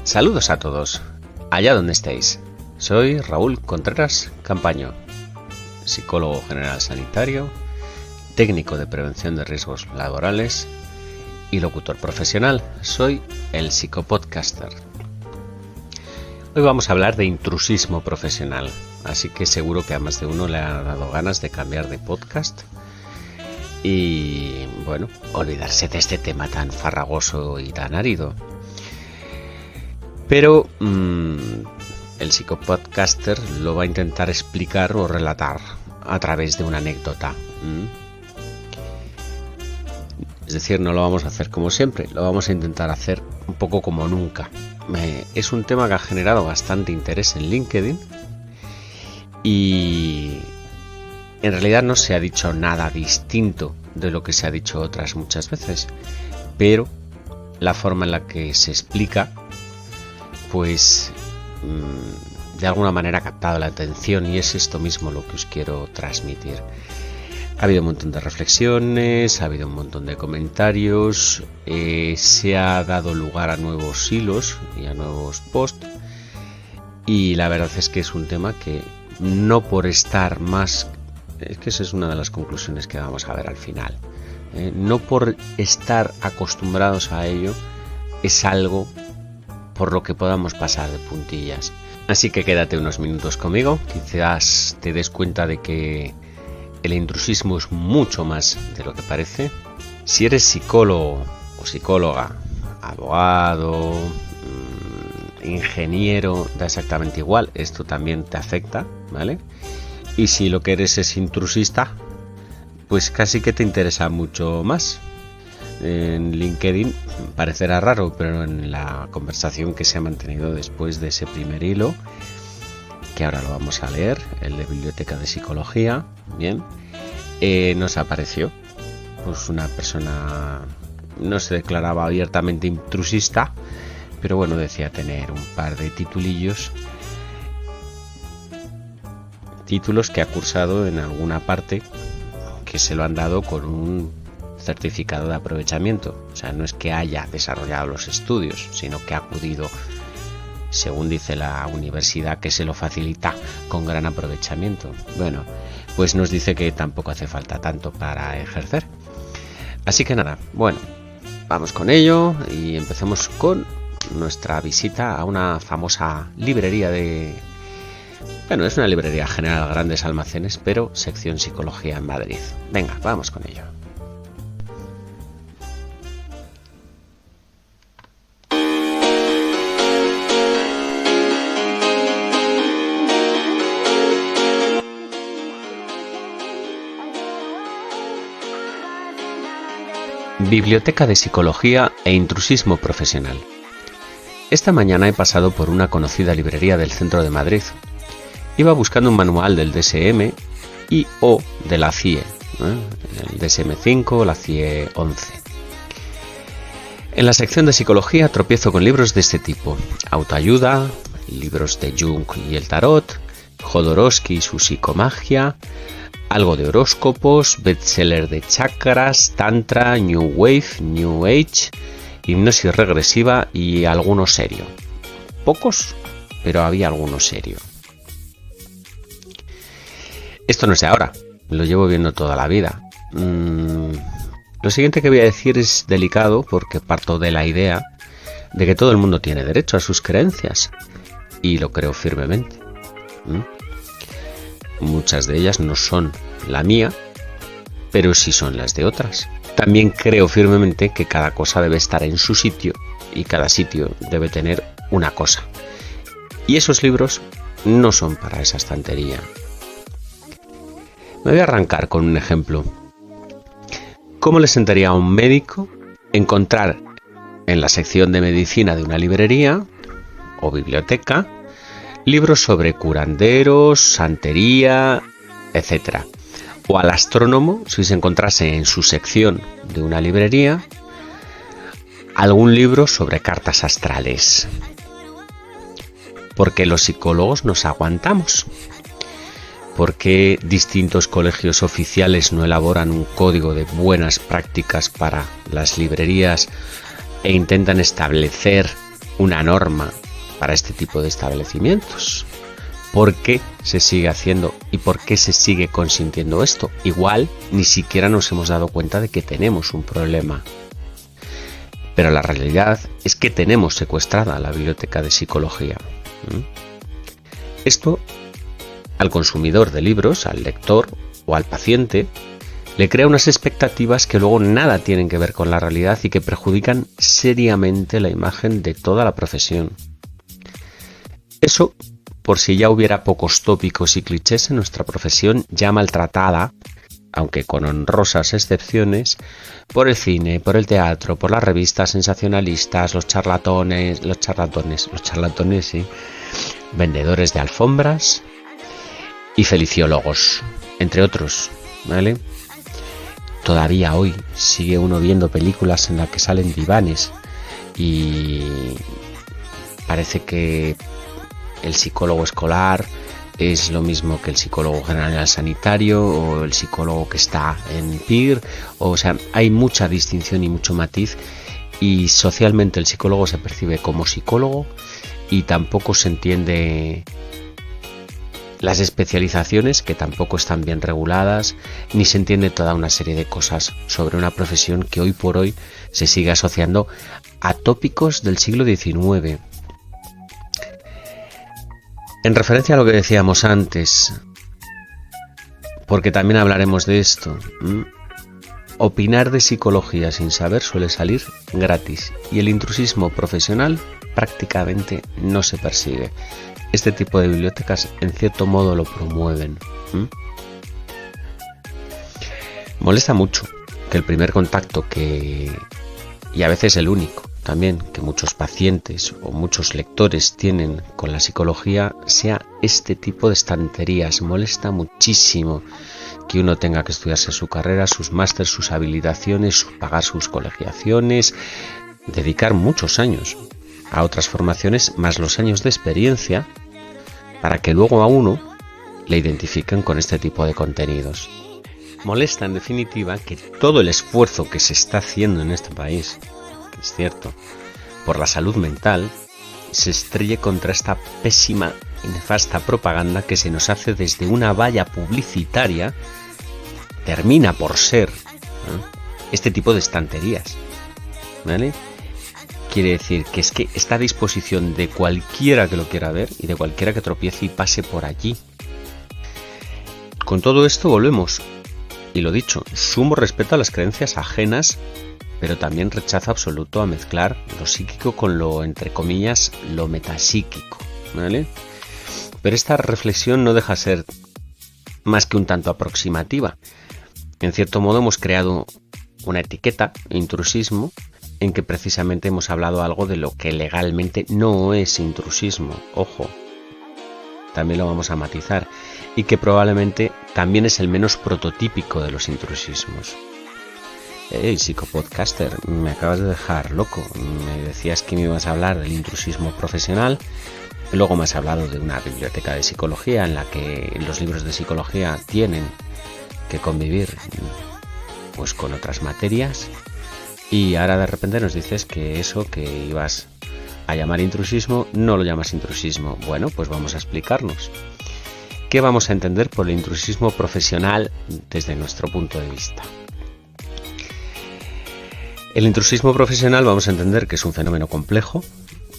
Saludos a todos, allá donde estéis. Soy Raúl Contreras Campaño, psicólogo general sanitario, técnico de prevención de riesgos laborales y locutor profesional. Soy el psicopodcaster. Hoy vamos a hablar de intrusismo profesional, así que seguro que a más de uno le ha dado ganas de cambiar de podcast y, bueno, olvidarse de este tema tan farragoso y tan árido. Pero el psicopodcaster lo va a intentar explicar o relatar a través de una anécdota. Es decir, no lo vamos a hacer como siempre, lo vamos a intentar hacer un poco como nunca. Es un tema que ha generado bastante interés en LinkedIn y en realidad no se ha dicho nada distinto de lo que se ha dicho otras muchas veces, pero la forma en la que se explica pues de alguna manera ha captado la atención y es esto mismo lo que os quiero transmitir. Ha habido un montón de reflexiones, ha habido un montón de comentarios, se ha dado lugar a nuevos hilos y a nuevos posts y la verdad es que es un tema que no por estar más, es que esa es una de las conclusiones que vamos a ver al final, no por estar acostumbrados a ello es algo por lo que podamos pasar de puntillas. Así que quédate unos minutos conmigo, quizás te des cuenta de que el intrusismo es mucho más de lo que parece. Si eres psicólogo o psicóloga, abogado, ingeniero, da exactamente igual, esto también te afecta, ¿vale? Y si lo que eres es intrusista, pues casi que te interesa mucho más. En LinkedIn parecerá raro, pero en la conversación que se ha mantenido después de ese primer hilo, que ahora lo vamos a leer, el de Biblioteca de Psicología, bien, nos apareció pues una persona, no se declaraba abiertamente intrusista, pero bueno, decía tener un par de títulos que ha cursado en alguna parte que se lo han dado con un certificado de aprovechamiento. O sea, no es que haya desarrollado los estudios, sino que ha acudido, según dice la universidad, que se lo facilita con gran aprovechamiento. Bueno, pues nos dice que tampoco hace falta tanto para ejercer. Así que nada, bueno, vamos con ello y empecemos con nuestra visita a una famosa librería bueno, es una librería general, grandes almacenes, pero sección psicología en Madrid. Venga, vamos con ello. Biblioteca de Psicología e Intrusismo Profesional. Esta mañana he pasado por una conocida librería del centro de Madrid. Iba buscando un manual del DSM y o de la CIE, el DSM-5 o la CIE 11. En la sección de psicología tropiezo con libros de este tipo: autoayuda, libros de Jung y el tarot, Jodorowsky y su psicomagia, algo de horóscopos, bestseller de chakras, tantra, new wave, new age, hipnosis regresiva y alguno serio. Pocos, pero había alguno serio. Esto no es de ahora, lo llevo viendo toda la vida. Lo siguiente que voy a decir es delicado porque parto de la idea de que todo el mundo tiene derecho a sus creencias y lo creo firmemente. Muchas de ellas no son la mía, pero sí son las de otras. También creo firmemente que cada cosa debe estar en su sitio y cada sitio debe tener una cosa. Y esos libros no son para esa estantería. Me voy a arrancar con un ejemplo. ¿Cómo le sentaría a un médico encontrar en la sección de medicina de una librería o biblioteca libros sobre curanderos, santería, etc.? O al astrónomo, si se encontrase en su sección de una librería algún libro sobre cartas astrales. Porque los psicólogos nos aguantamos. ¿Por qué distintos colegios oficiales no elaboran un código de buenas prácticas para las librerías e intentan establecer una norma para este tipo de establecimientos. ¿Por qué se sigue haciendo y por qué se sigue consintiendo esto? Igual ni siquiera nos hemos dado cuenta de que tenemos un problema. Pero la realidad es que tenemos secuestrada la biblioteca de psicología. Esto al consumidor de libros, al lector o al paciente, le crea unas expectativas que luego nada tienen que ver con la realidad y que perjudican seriamente la imagen de toda la profesión. Eso, por si ya hubiera pocos tópicos y clichés en nuestra profesión ya maltratada, aunque con honrosas excepciones, por el cine, por el teatro, por las revistas sensacionalistas, los charlatones, sí, vendedores de alfombras y feliciólogos, entre otros, ¿vale? Todavía hoy sigue uno viendo películas en las que salen divanes y parece que el psicólogo escolar es lo mismo que el psicólogo general sanitario o el psicólogo que está en PIR. O sea, hay mucha distinción y mucho matiz, y socialmente el psicólogo se percibe como psicólogo y tampoco se entiende las especializaciones, que tampoco están bien reguladas, ni se entiende toda una serie de cosas sobre una profesión que hoy por hoy se sigue asociando a tópicos del siglo XIX. En referencia a lo que decíamos antes, porque también hablaremos de esto, opinar de psicología sin saber suele salir gratis y el intrusismo profesional prácticamente no se persigue. Este tipo de bibliotecas en cierto modo lo promueven. Molesta mucho que el primer contacto y a veces el único también, que muchos pacientes o muchos lectores tienen con la psicología sea este tipo de estanterías. Molesta muchísimo que uno tenga que estudiarse su carrera, sus másteres, sus habilitaciones, pagar sus colegiaciones, dedicar muchos años a otras formaciones más los años de experiencia para que luego a uno le identifiquen con este tipo de contenidos. Molesta en definitiva que todo el esfuerzo que se está haciendo en este país, que es cierto, por la salud mental, se estrelle contra esta pésima y nefasta propaganda que se nos hace desde una valla publicitaria. Termina por ser este tipo de estanterías, ¿vale? Quiere decir que es que está a disposición de cualquiera que lo quiera ver y de cualquiera que tropiece y pase por allí. Con todo esto volvemos, y lo dicho, sumo respeto a las creencias ajenas, pero también rechazo absoluto a mezclar lo psíquico con lo, entre comillas, lo metapsíquico, ¿vale? Pero esta reflexión no deja ser más que un tanto aproximativa. En cierto modo hemos creado una etiqueta, intrusismo, en que precisamente hemos hablado algo de lo que legalmente no es intrusismo. Ojo, también lo vamos a matizar, y que probablemente también es el menos prototípico de los intrusismos. Psicopodcaster, me acabas de dejar loco. Me decías que me ibas a hablar del intrusismo profesional, luego me has hablado de una biblioteca de psicología en la que los libros de psicología tienen que convivir pues con otras materias, y ahora de repente nos dices que eso que ibas a llamar intrusismo no lo llamas intrusismo. Bueno, pues vamos a explicarnos qué vamos a entender por el intrusismo profesional desde nuestro punto de vista. El intrusismo profesional vamos a entender que es un fenómeno complejo,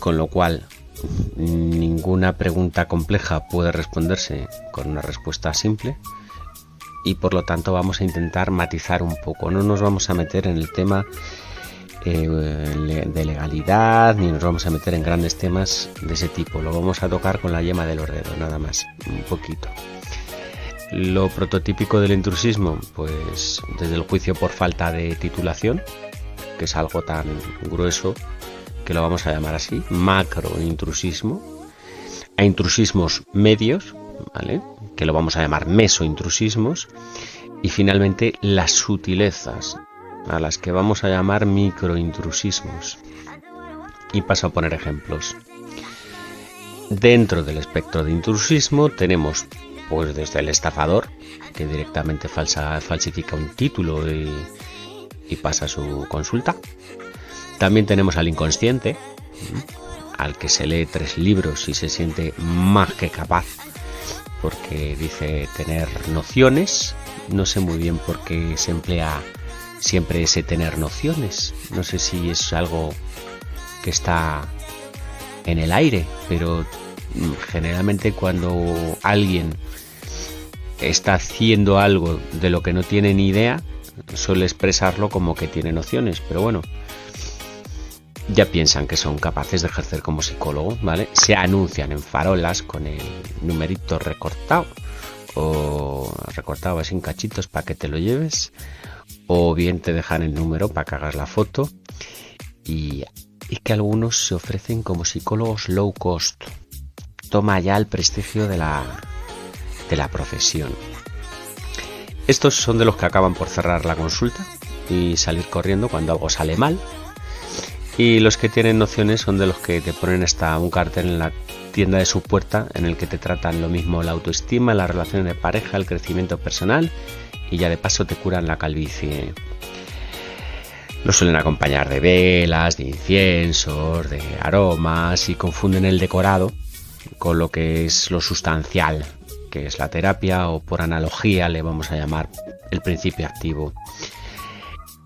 con lo cual ninguna pregunta compleja puede responderse con una respuesta simple, y por lo tanto vamos a intentar matizar un poco. No nos vamos a meter en el tema de legalidad, ni nos vamos a meter en grandes temas de ese tipo. Lo vamos a tocar con la yema del dedo, nada más, un poquito. Lo prototípico del intrusismo, pues desde el juicio por falta de titulación, que es algo tan grueso que lo vamos a llamar así, macrointrusismo, a intrusismos medios, ¿vale?, que lo vamos a llamar mesointrusismos, y finalmente las sutilezas, a las que vamos a llamar microintrusismos. Y paso a poner ejemplos. Dentro del espectro de intrusismo tenemos pues desde el estafador, que directamente falsifica un título y pasa su consulta. También tenemos al inconsciente, al que se lee 3 libros y se siente más que capaz, porque dice tener nociones. No sé muy bien por qué se emplea siempre ese tener nociones. No sé si es algo que está en el aire, pero generalmente cuando alguien está haciendo algo de lo que no tiene ni idea, suele expresarlo como que tiene nociones, pero bueno, ya piensan que son capaces de ejercer como psicólogo, ¿vale? Se anuncian en farolas con el numerito recortado, o recortado así en cachitos para que te lo lleves, o bien te dejan el número para que hagas la foto, y que algunos se ofrecen como psicólogos low cost. Toma ya el prestigio de la profesión. Estos son de los que acaban por cerrar la consulta y salir corriendo cuando algo sale mal. Y los que tienen nociones son de los que te ponen hasta un cartel en la tienda de su puerta en el que te tratan lo mismo la autoestima, las relaciones de pareja, el crecimiento personal, y ya de paso te curan la calvicie. Los suelen acompañar de velas, de inciensos, de aromas, y confunden el decorado con lo que es lo sustancial, que es la terapia, o por analogía le vamos a llamar el principio activo.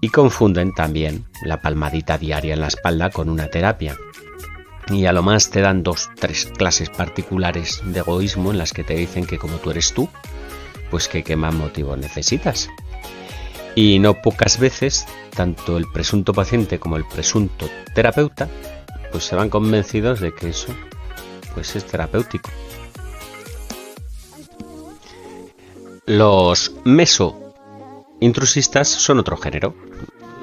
Y confunden también la palmadita diaria en la espalda con una terapia. Y a lo más te dan 2-3 clases particulares de egoísmo en las que te dicen que como tú eres tú, pues que qué más motivo necesitas. Y no pocas veces, tanto el presunto paciente como el presunto terapeuta, pues se van convencidos de que eso pues es terapéutico. Los meso-intrusistas son otro género.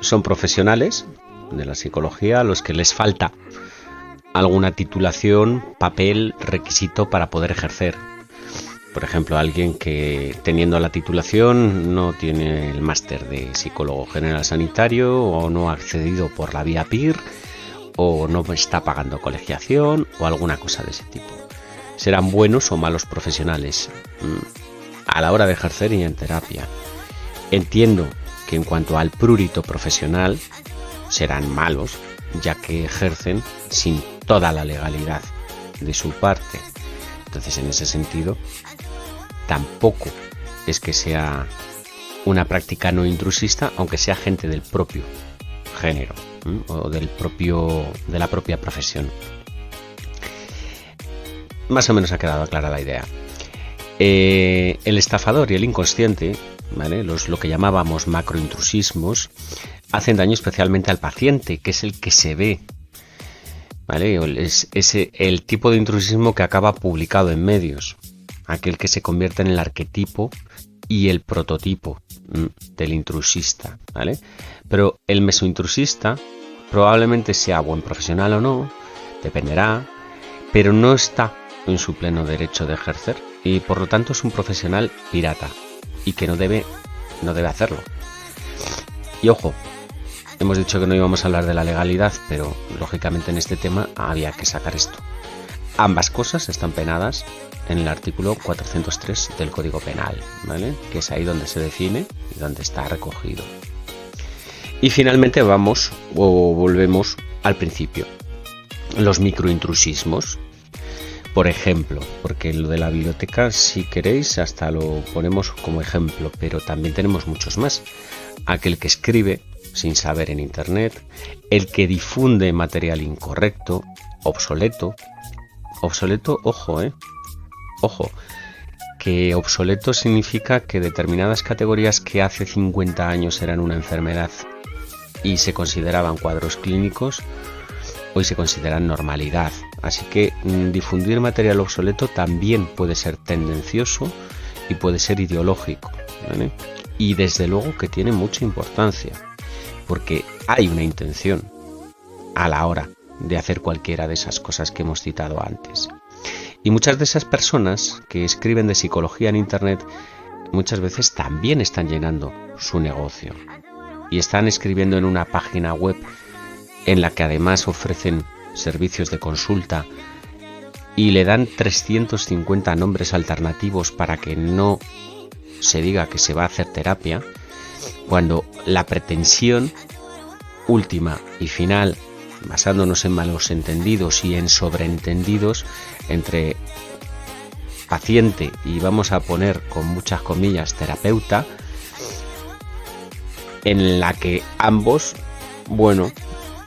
Son profesionales de la psicología a los que les falta alguna titulación, papel, requisito para poder ejercer. Por ejemplo, alguien que teniendo la titulación no tiene el máster de psicólogo general sanitario, o no ha accedido por la vía PIR, o no está pagando colegiación, o alguna cosa de ese tipo. Serán buenos o malos profesionales a la hora de ejercer y en terapia. Entiendo que en cuanto al prurito profesional serán malos, ya que ejercen sin toda la legalidad de su parte. Entonces, en ese sentido, tampoco es que sea una práctica no intrusista, aunque sea gente del propio género o de la propia profesión. Más o menos ha quedado clara la idea. El estafador y el inconsciente, ¿vale? Lo que llamábamos macrointrusismos, hacen daño especialmente al paciente, que es el que se ve, ¿vale? Es el tipo de intrusismo que acaba publicado en medios, aquel que se convierte en el arquetipo y el prototipo del intrusista, ¿vale? Pero el mesointrusista probablemente sea buen profesional o no, dependerá, pero no está en su pleno derecho de ejercer, y por lo tanto es un profesional pirata y que no debe hacerlo. Y ojo, hemos dicho que no íbamos a hablar de la legalidad, pero lógicamente en este tema había que sacar esto. Ambas cosas están penadas en el artículo 403 del Código Penal, ¿vale? Que es ahí donde se define y donde está recogido. Y finalmente volvemos al principio. Los microintrusismos. Por ejemplo, porque lo de la biblioteca, si queréis, hasta lo ponemos como ejemplo, pero también tenemos muchos más. Aquel que escribe sin saber en internet, el que difunde material incorrecto, obsoleto, ojo, que obsoleto significa que determinadas categorías que hace 50 años eran una enfermedad y se consideraban cuadros clínicos, hoy se consideran normalidad. Así que difundir material obsoleto también puede ser tendencioso y puede ser ideológico, ¿vale? Y desde luego que tiene mucha importancia, porque hay una intención a la hora de hacer cualquiera de esas cosas que hemos citado antes. Y muchas de esas personas que escriben de psicología en internet muchas veces también están llenando su negocio y están escribiendo en una página web en la que además ofrecen servicios de consulta y le dan 350 nombres alternativos para que no se diga que se va a hacer terapia, cuando la pretensión última y final basándonos en malos entendidos y en sobreentendidos entre paciente y vamos a poner con muchas comillas terapeuta, en la que ambos, bueno,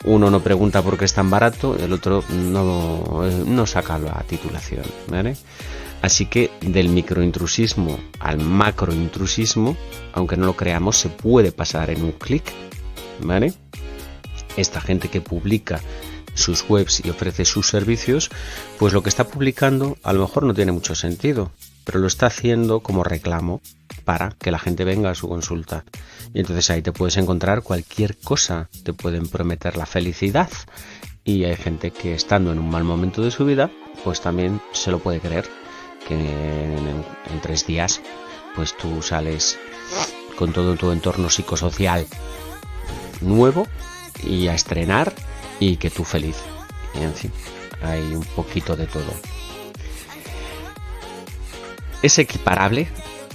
uno no pregunta por qué es tan barato, el otro no saca la titulación, ¿vale? Así que del microintrusismo al macrointrusismo, aunque no lo creamos, se puede pasar en un clic, ¿vale? Esta gente que publica sus webs y ofrece sus servicios, pues lo que está publicando a lo mejor no tiene mucho sentido, pero lo está haciendo como reclamo para que la gente venga a su consulta. Y entonces ahí te puedes encontrar cualquier cosa, te pueden prometer la felicidad y hay gente que estando en un mal momento de su vida, pues también se lo puede creer, que en 3 días pues tú sales con todo tu entorno psicosocial nuevo y a estrenar y que tú feliz. Y en fin, hay un poquito de todo. Es equiparable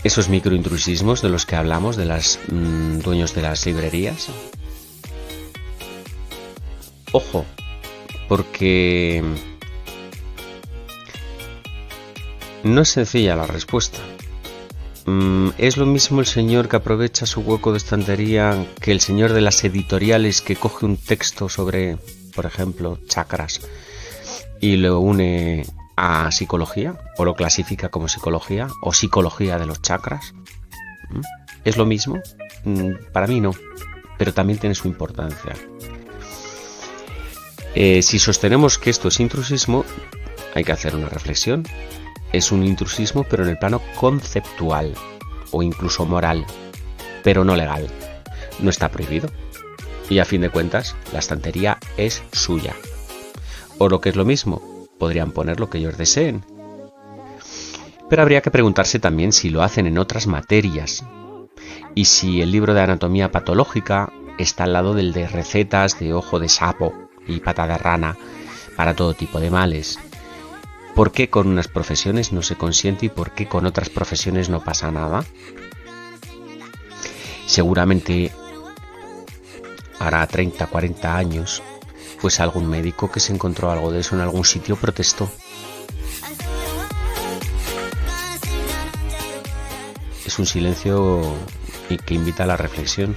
esos microintrusismos de los que hablamos, de los dueños de las librerías. Ojo, porque no es sencilla la respuesta. ¿Es lo mismo el señor que aprovecha su hueco de estantería que el señor de las editoriales que coge un texto sobre, por ejemplo, chakras y lo une a psicología o lo clasifica como psicología o psicología de los chakras? ¿Es lo mismo? Para mí no, pero también tiene su importancia. Si sostenemos que esto es intrusismo, hay que hacer una reflexión. Es un intrusismo, pero en el plano conceptual o incluso moral, pero no legal. No está prohibido. Y a fin de cuentas, la estantería es suya. O lo que es lo mismo, podrían poner lo que ellos deseen. Pero habría que preguntarse también si lo hacen en otras materias. Y si el libro de anatomía patológica está al lado del de recetas de ojo de sapo y pata de rana para todo tipo de males. ¿Por qué con unas profesiones no se consiente y por qué con otras profesiones no pasa nada? Seguramente hará 30, 40 años, pues algún médico que se encontró algo de eso en algún sitio protestó. Es un silencio que invita a la reflexión.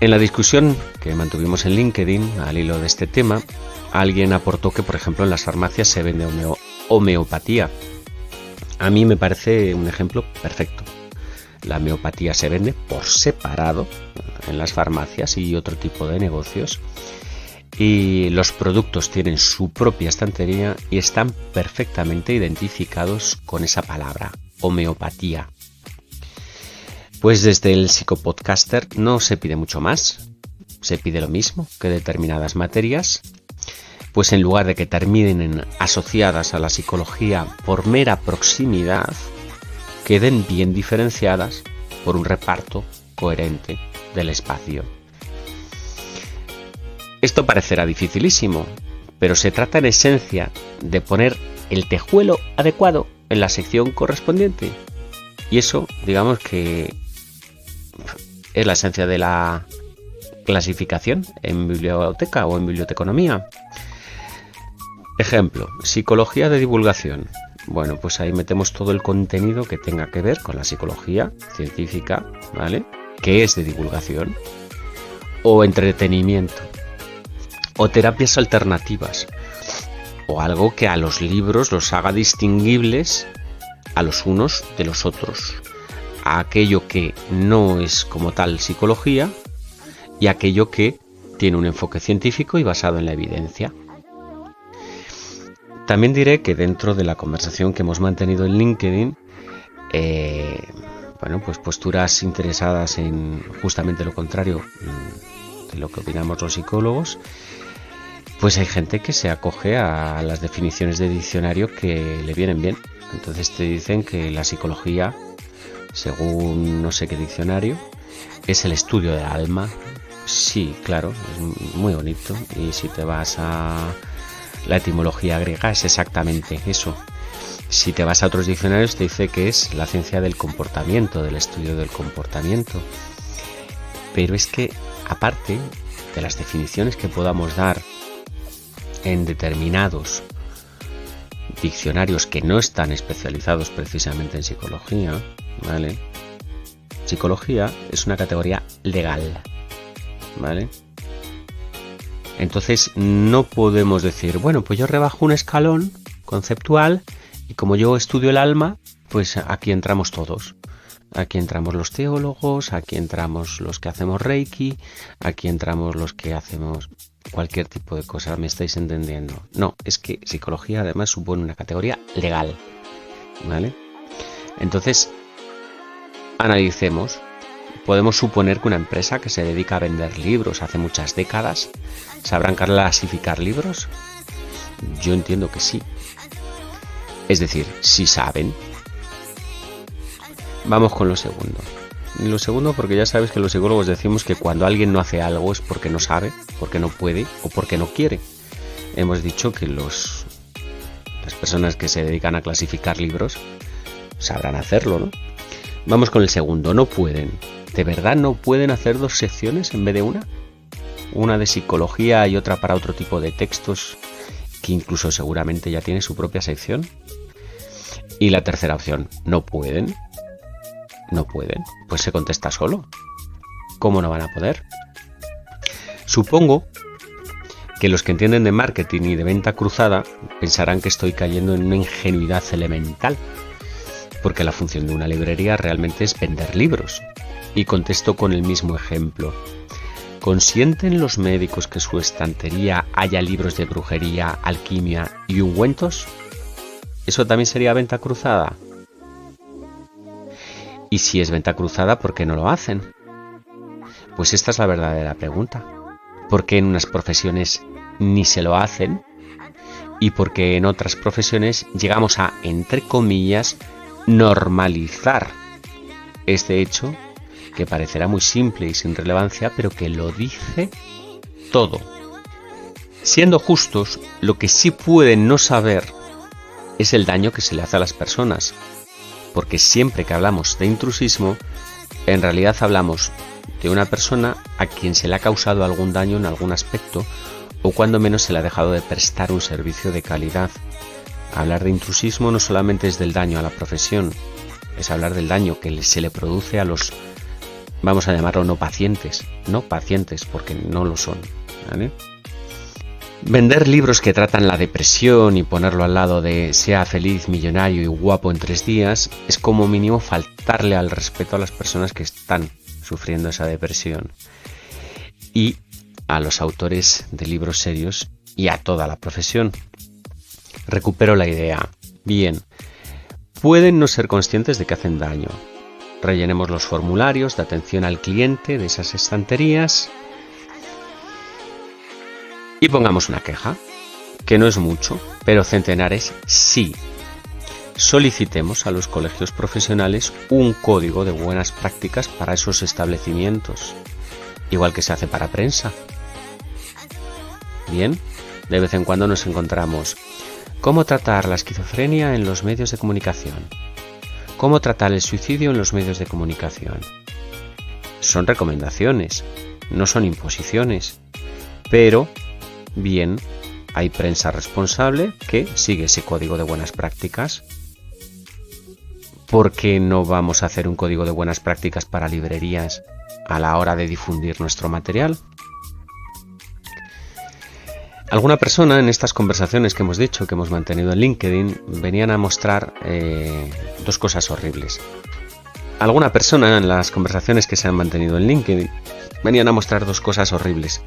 En la discusión que mantuvimos en LinkedIn al hilo de este tema, alguien aportó que, por ejemplo, en las farmacias se vende homeopatía. A mí me parece un ejemplo perfecto. La homeopatía se vende por separado en las farmacias y otro tipo de negocios. Y los productos tienen su propia estantería y están perfectamente identificados con esa palabra, homeopatía. Pues desde el psicopodcaster no se pide mucho más. Se pide lo mismo que determinadas materias. Pues en lugar de que terminen asociadas a la psicología por mera proximidad, queden bien diferenciadas por un reparto coherente del espacio. Esto parecerá dificilísimo, pero se trata en esencia de poner el tejuelo adecuado en la sección correspondiente. Y eso, digamos que es la esencia de la clasificación en biblioteca o en biblioteconomía. Ejemplo, psicología de divulgación. Bueno, pues ahí metemos todo el contenido que tenga que ver con la psicología científica, ¿vale? Que es de divulgación. O entretenimiento. O terapias alternativas. O algo que a los libros los haga distinguibles a los unos de los otros. A aquello que no es como tal psicología y aquello que tiene un enfoque científico y basado en la evidencia. También diré que dentro de la conversación que hemos mantenido en LinkedIn, pues posturas interesadas en justamente lo contrario de lo que opinamos los psicólogos, pues hay gente que se acoge a las definiciones de diccionario que le vienen bien. Entonces te dicen que la psicología, según no sé qué diccionario, es el estudio del alma. Sí, claro, es muy bonito. Y si te vas a la etimología griega es exactamente eso. Si te vas a otros diccionarios te dice que es la ciencia del comportamiento, del estudio del comportamiento. Pero es que, aparte, de las definiciones que podamos dar en determinados diccionarios que no están especializados precisamente en psicología, ¿vale? Psicología es una categoría legal, ¿vale? Entonces no podemos decir, bueno, pues yo rebajo un escalón conceptual y como yo estudio el alma, pues aquí entramos todos. Aquí entramos los teólogos, aquí entramos los que hacemos Reiki, aquí entramos los que hacemos cualquier tipo de cosa, ¿me estáis entendiendo? No, es que psicología además supone una categoría legal, ¿vale? Entonces, analicemos. Podemos suponer que una empresa que se dedica a vender libros hace muchas décadas, ¿sabrán clasificar libros? Yo entiendo que sí. Es decir, sí saben. Vamos con lo segundo. Lo segundo porque ya sabes que los psicólogos decimos que cuando alguien no hace algo es porque no sabe, porque no puede o porque no quiere. Hemos dicho que las personas que se dedican a clasificar libros sabrán hacerlo, ¿no? Vamos con el segundo. No pueden. ¿De verdad no pueden hacer dos secciones en vez de una? Una de psicología y otra para otro tipo de textos que incluso seguramente ya tiene su propia sección. Y la tercera opción. ¿No pueden? No pueden, pues se contesta solo. ¿Cómo no van a poder? Supongo que los que entienden de marketing y de venta cruzada pensarán que estoy cayendo en una ingenuidad elemental, porque la función de una librería realmente es vender libros. Y contesto con el mismo ejemplo. ¿Consienten los médicos que en su estantería haya libros de brujería, alquimia y ungüentos? ¿Eso también sería venta cruzada? Y si es venta cruzada, ¿por qué no lo hacen? Pues esta es la verdadera pregunta. ¿Por qué en unas profesiones ni se lo hacen? Y por qué en otras profesiones llegamos a, entre comillas, normalizar este hecho que parecerá muy simple y sin relevancia, pero que lo dice todo. Siendo justos, lo que sí pueden no saber es el daño que se le hace a las personas. Porque siempre que hablamos de intrusismo, en realidad hablamos de una persona a quien se le ha causado algún daño en algún aspecto o cuando menos se le ha dejado de prestar un servicio de calidad. Hablar de intrusismo no solamente es del daño a la profesión, es hablar del daño que se le produce a los, vamos a llamarlo no pacientes porque no lo son, ¿vale? Vender libros que tratan la depresión y ponerlo al lado de sea feliz, millonario y guapo en 3 días es como mínimo faltarle al respeto a las personas que están sufriendo esa depresión y a los autores de libros serios y a toda la profesión. Recupero la idea. Bien, pueden no ser conscientes de que hacen daño. Rellenemos los formularios de atención al cliente de esas estanterías y pongamos una queja, que no es mucho, pero centenares sí. Solicitemos a los colegios profesionales un código de buenas prácticas para esos establecimientos, igual que se hace para prensa. Bien, de vez en cuando nos encontramos cómo tratar la esquizofrenia en los medios de comunicación, cómo tratar el suicidio en los medios de comunicación. Son recomendaciones, no son imposiciones, pero bien, hay prensa responsable que sigue ese código de buenas prácticas. ¿Por qué no vamos a hacer un código de buenas prácticas para librerías a la hora de difundir nuestro material? Alguna persona en estas conversaciones que hemos dicho, que hemos mantenido en LinkedIn, venían a mostrar dos cosas horribles. Alguna persona en las conversaciones que se han mantenido en LinkedIn venían a mostrar dos cosas horribles.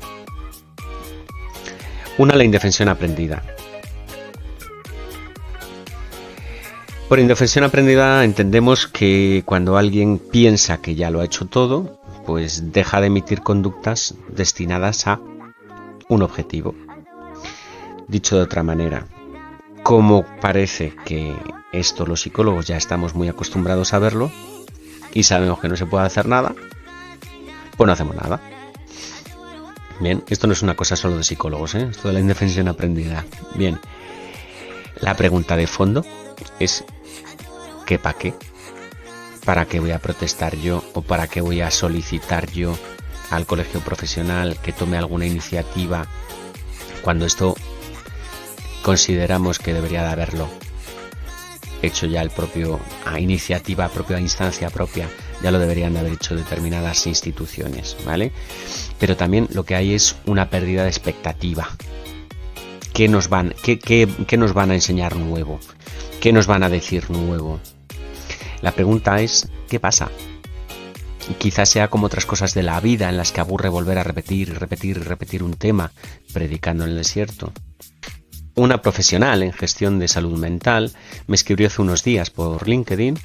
Una, la indefensión aprendida. Por indefensión aprendida entendemos que cuando alguien piensa que ya lo ha hecho todo, pues deja de emitir conductas destinadas a un objetivo. Dicho de otra manera, como parece que esto los psicólogos ya estamos muy acostumbrados a verlo y sabemos que no se puede hacer nada, pues no hacemos nada. Bien, esto no es una cosa solo de psicólogos, esto de la indefensión aprendida. Bien, la pregunta de fondo es ¿qué para qué? ¿Para qué voy a protestar yo o para qué voy a solicitar yo al colegio profesional que tome alguna iniciativa cuando esto consideramos que debería de haberlo hecho ya el propio, a iniciativa propia, a instancia propia, ya lo deberían de haber hecho determinadas instituciones, ¿vale? Pero también lo que hay es una pérdida de expectativa. ¿Qué nos van a enseñar nuevo? ¿Qué nos van a decir nuevo? La pregunta es, ¿qué pasa? Quizás sea como otras cosas de la vida en las que aburre volver a repetir y repetir y repetir un tema, predicando en el desierto. Una profesional en gestión de salud mental me escribió hace unos días por LinkedIn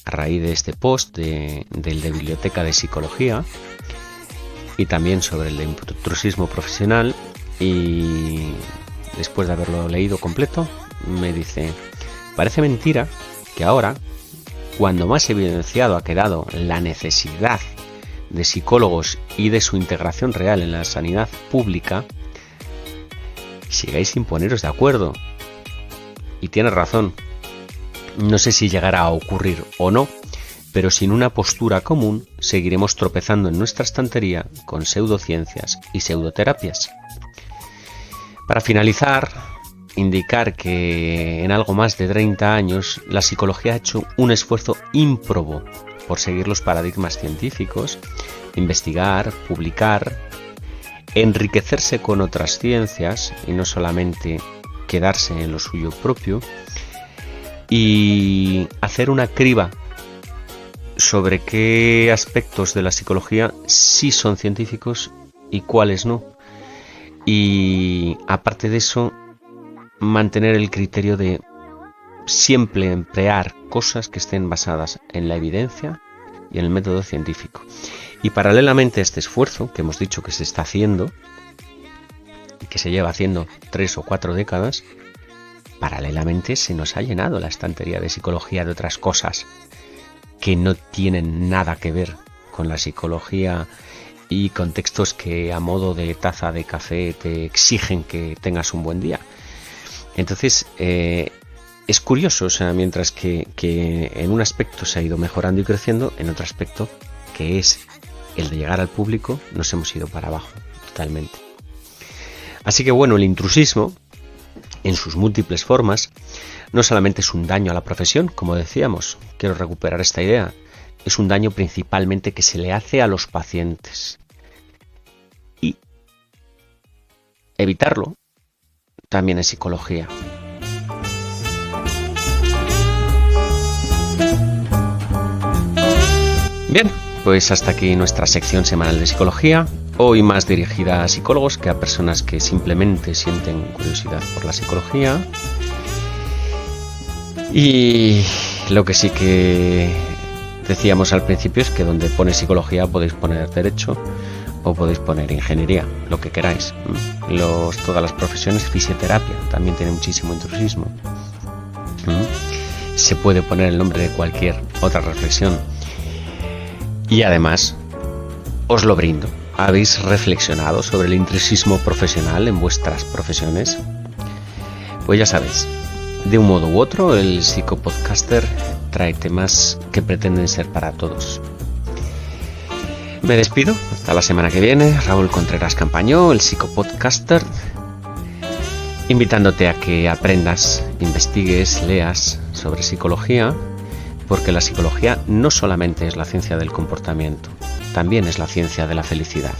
a raíz de este post del de Biblioteca de Psicología y también sobre el de intrusismo profesional, y después de haberlo leído completo me dice: parece mentira que ahora, cuando más evidenciado ha quedado la necesidad de psicólogos y de su integración real en la sanidad pública, sigáis sin poneros de acuerdo. Y tienes razón. No sé si llegará a ocurrir o no, pero sin una postura común seguiremos tropezando en nuestra estantería con pseudociencias y pseudoterapias. Para finalizar, indicar que en algo más de 30 años la psicología ha hecho un esfuerzo ímprobo por seguir los paradigmas científicos, investigar, publicar, enriquecerse con otras ciencias y no solamente quedarse en lo suyo propio, y hacer una criba sobre qué aspectos de la psicología sí son científicos y cuáles no. Y aparte de eso, mantener el criterio de siempre emplear cosas que estén basadas en la evidencia y en el método científico. Y paralelamente a este esfuerzo que hemos dicho que se está haciendo y que se lleva haciendo 3 o 4 décadas, paralelamente se nos ha llenado la estantería de psicología de otras cosas que no tienen nada que ver con la psicología y contextos que a modo de taza de café te exigen que tengas un buen día. Entonces es curioso, o sea, mientras que en un aspecto se ha ido mejorando y creciendo, en otro aspecto, que es el de llegar al público, nos hemos ido para abajo totalmente. Así que bueno, el intrusismo, en sus múltiples formas, no solamente es un daño a la profesión, como decíamos, quiero recuperar esta idea, es un daño principalmente que se le hace a los pacientes. Y evitarlo también es psicología. Bien, pues hasta aquí nuestra sección semanal de psicología, hoy más dirigida a psicólogos que a personas que simplemente sienten curiosidad por la psicología. Y lo que sí que decíamos al principio es que donde pone psicología podéis poner derecho o podéis poner ingeniería, lo que queráis. Todas las profesiones, fisioterapia también tiene muchísimo intrusismo. Se puede poner el nombre de cualquier otra reflexión. Y además, os lo brindo. ¿Habéis reflexionado sobre el intrusismo profesional en vuestras profesiones? Pues ya sabéis, de un modo u otro, el psicopodcaster trae temas que pretenden ser para todos. Me despido, hasta la semana que viene. Raúl Contreras Campañó, el psicopodcaster, invitándote a que aprendas, investigues, leas sobre psicología, porque la psicología no solamente es la ciencia del comportamiento, también es la ciencia de la felicidad.